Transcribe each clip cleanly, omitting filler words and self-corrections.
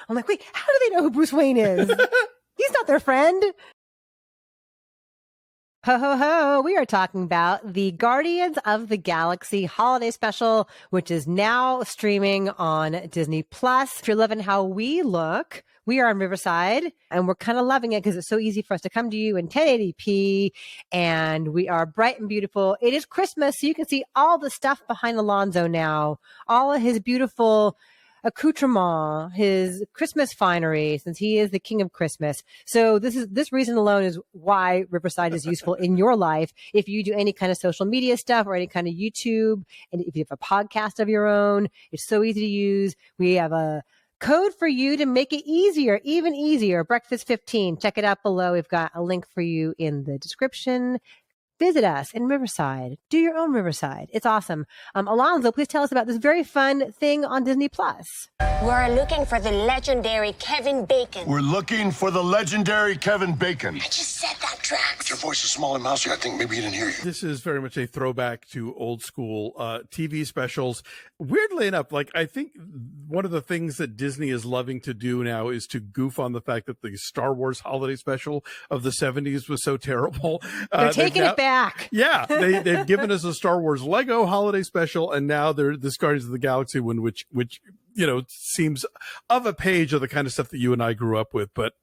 I'm like, wait, how do they know who Bruce Wayne is? He's not their friend. Ho, ho, ho. We are talking about the Guardians of the Galaxy holiday special, which is now streaming on Disney+. If you're loving how we look, we are on Riverside, and we're kind of loving it because it's so easy for us to come to you in 1080p, and we are bright and beautiful. It is Christmas, so you can see all the stuff behind Alonso now, all of his beautiful accoutrement, his Christmas finery, since he is the king of Christmas. So this reason alone is why Riverside is useful in your life. If you do any kind of social media stuff or any kind of YouTube, and if you have a podcast of your own, it's so easy to use. We have a code for you to make it easier, even easier. Breakfast 15. Check it out below. We've got a link for you in the description. Visit us in Riverside. Do your own Riverside. It's awesome. Alonso, please tell us about this very fun thing on Disney+. We're looking for the legendary Kevin Bacon. We're looking for the legendary Kevin Bacon. I just said that, Drax. Your voice is small and mousy. I think maybe he didn't hear you. This is very much a throwback to old school TV specials. Weirdly enough, like, I think one of the things that Disney is loving to do now is to goof on the fact that the Star Wars holiday special of the 70s was so terrible. They're taking it back. Yeah, they've given us a Star Wars Lego holiday special, and now they're this Guardians of the Galaxy one, which you know seems of a page of the kind of stuff that you and I grew up with, but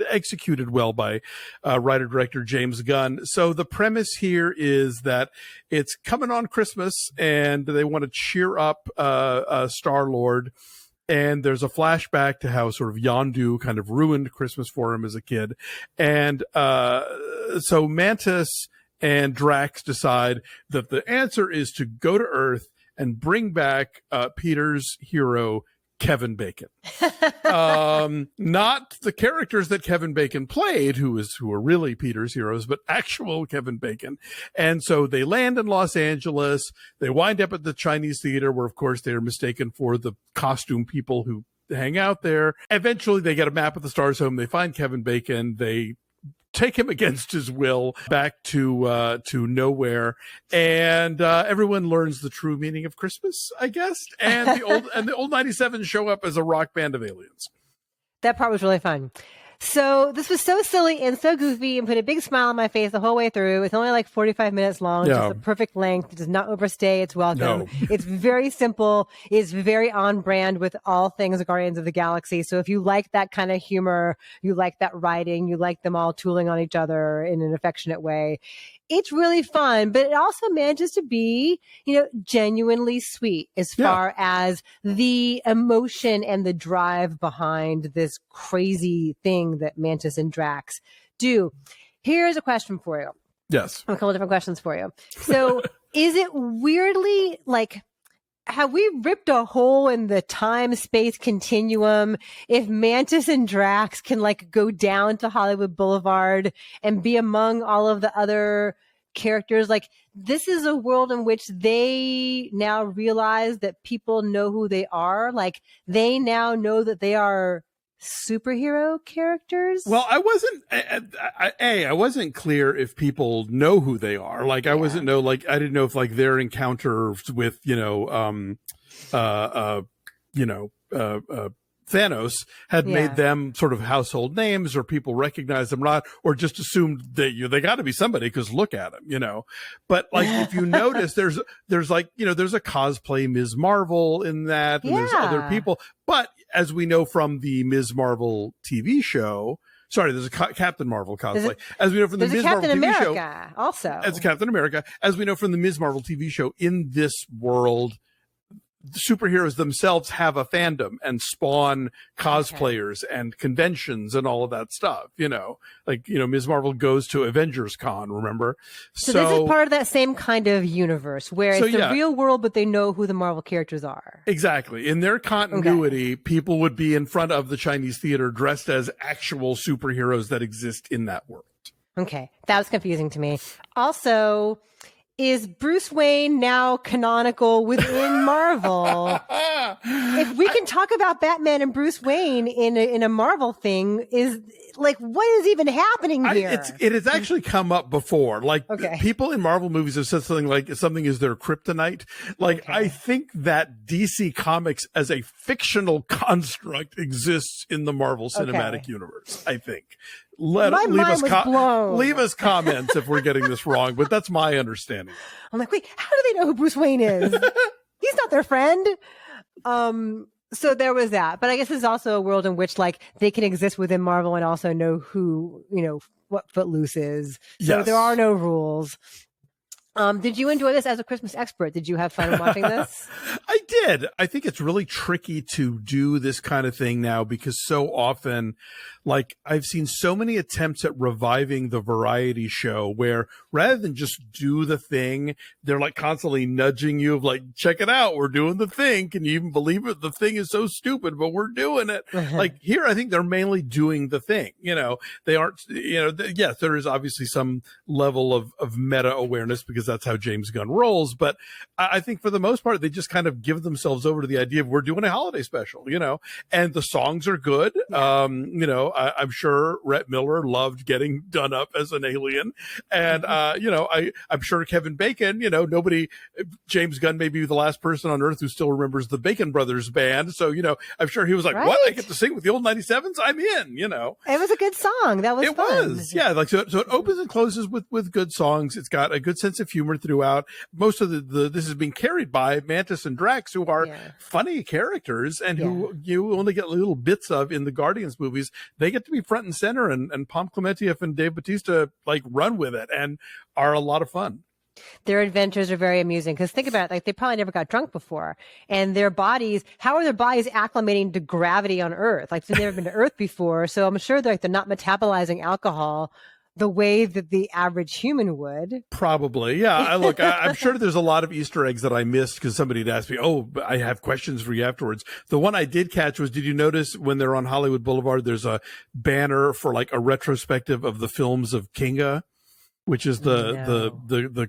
executed well by writer director James Gunn. So the premise here is that it's coming on Christmas, and they want to cheer up Star-Lord. And there's a flashback to how sort of Yondu kind of ruined Christmas for him as a kid. And so Mantis and Drax decide that the answer is to go to Earth and bring back Peter's hero, Kevin Bacon. Not the characters that Kevin Bacon played, who are really Peter's heroes, but actual Kevin Bacon. And so they land in Los Angeles. They wind up at the Chinese theater, where, of course, they are mistaken for the costume people who hang out there. Eventually, they get a map of the Stars home. They find Kevin Bacon. They take him against his will back to nowhere, and everyone learns the true meaning of Christmas, I guess. And the old 97 show up as a rock band of aliens. That part was really fun. So this was so silly and so goofy and put a big smile on my face the whole way through. It's only like 45 minutes long. Yeah. Just the perfect length. It does not overstay its welcome. No. It's very simple. It's very on brand with all things Guardians of the Galaxy. So if you like that kind of humor, you like that writing, you like them all tooling on each other in an affectionate way, it's really fun, but it also manages to be, genuinely sweet as far as the emotion and the drive behind this crazy thing that Mantis and Drax do. Here's a question for you. Yes. A couple of different questions for you. So is it weirdly like, have we ripped a hole in the time-space continuum if Mantis and Drax can go down to Hollywood Boulevard and be among all of the other characters? Like, this is a world in which they now realize that people know who they are. Like, they now know that they are superhero characters. Well, I wasn't clear if people know who they are. Like, I didn't know if their encounter with Thanos had made them sort of household names, or people recognize them or not, or just assumed that they got to be somebody because look at them, But if you notice, there's a cosplay Ms. Marvel in that, and there's other people. But as we know from the Ms. Marvel TV show, there's a Captain Marvel cosplay. As we know from the Ms. Marvel TV show, also as a Captain America, as we know from the Ms. Marvel TV show, in this world, the superheroes themselves have a fandom and spawn cosplayers and conventions and all of that stuff, Ms. Marvel goes to Avengers Con, remember? So this is part of that same kind of universe where it's the real world, but they know who the Marvel characters are. Exactly. In their continuity, people would be in front of the Chinese theater dressed as actual superheroes that exist in that world. Okay. That was confusing to me. Also, is Bruce Wayne now canonical within Marvel? If we can talk about Batman and Bruce Wayne in a Marvel thing, is like, what is even happening here? It has actually come up before. Like, okay. People in Marvel movies have said something like something is their kryptonite. Like, okay. I think that DC Comics as a fictional construct exists in the Marvel Cinematic Universe, I think. Leave us comments if we're getting this wrong, but that's my understanding. I'm like, wait, how do they know who Bruce Wayne is? He's not their friend. So there was that, but I guess there's also a world in which like they can exist within Marvel and also know who, what Footloose is. So there are no rules. Did you enjoy this as a Christmas expert? Did you have fun watching this? I did. I think it's really tricky to do this kind of thing now because so often, like, I've seen so many attempts at reviving the variety show where rather than just do the thing, they're like constantly nudging you of like, check it out. We're doing the thing. Can you even believe it? The thing is so stupid, but we're doing it. Like here, I think they're mainly doing the thing. They aren't, yes, there is obviously some level of meta awareness because that's how James Gunn rolls. But I think for the most part, they just kind of give themselves over to the idea of we're doing a holiday special, and the songs are good. Yeah. I'm sure Rhett Miller loved getting done up as an alien. And, I'm sure Kevin Bacon, James Gunn may be the last person on earth who still remembers the Bacon Brothers band. So, I'm sure he was like, what? I get to sing with the old 97s? I'm in, It was a good song. That was fun. It was. Yeah. Like, so it opens and closes with good songs. It's got a good sense of humor throughout. Most of this is being carried by Mantis and Drax, who are funny characters and who you only get little bits of in the Guardians movies. They get to be front and center, and Pom Klementieff and Dave Bautista like run with it and are a lot of fun. Their adventures are very amusing because think about it, like they probably never got drunk before, and how are their bodies acclimating to gravity on Earth? Like they've never been to Earth before, so I'm sure they're not metabolizing alcohol the way that the average human would. Probably. Yeah. I'm sure there's a lot of Easter eggs that I missed because somebody had asked me, I have questions for you afterwards. The one I did catch was, did you notice when they're on Hollywood Boulevard, there's a banner for like a retrospective of the films of Kinga, which is the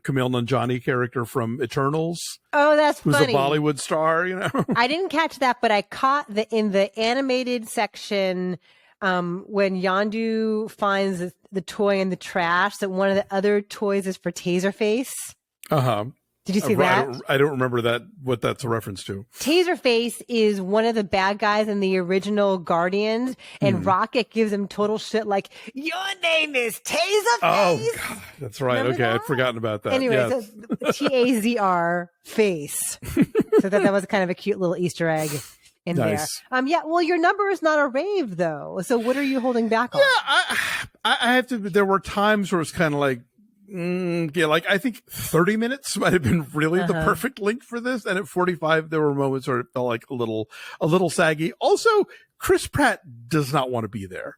Kumail Nanjiani character from Eternals. Oh, that's funny. Who's a Bollywood star, I didn't catch that, but I caught in the animated section, when Yondu finds the toy in the trash, that one of the other toys is for Taserface. Did you see that? I don't remember what that's a reference to. Taserface is one of the bad guys in the original Guardians, and Rocket gives him total shit like, your name is Taserface? Oh, God, that's right. Remember that? I'd forgotten about that. Anyway, yes. So Tazr face. So that was kind of a cute little Easter egg in there. Well, your number is not a rave though. So what are you holding back on? Yeah, I have to, there were times where it's kind of like, I think 30 minutes might have been really the perfect length for this. And at 45, there were moments where it felt like a little saggy. Also, Chris Pratt does not want to be there.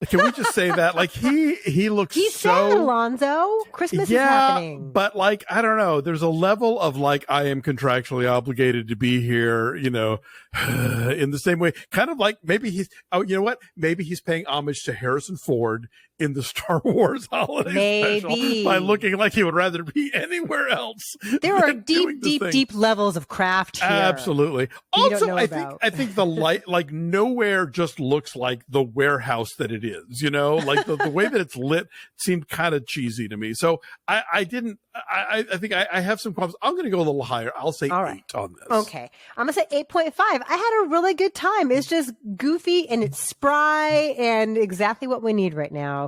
Can we just say that? Like he looks He's sad, Alonso. Christmas is happening. But like, I don't know. There's a level of like, I am contractually obligated to be here, in the same way. Kind of like maybe maybe he's paying homage to Harrison Ford in the Star Wars holiday special by looking like he would rather be anywhere else. There are deep levels of craft here. Absolutely. Also, I think the light, like nowhere just looks like the warehouse that it is, like the way that it's lit seemed kind of cheesy to me. So I think I have some problems. I'm going to go a little higher. I'll say 8 on this. Okay. I'm going to say 8.5. I had a really good time. It's just goofy and it's spry and exactly what we need right now.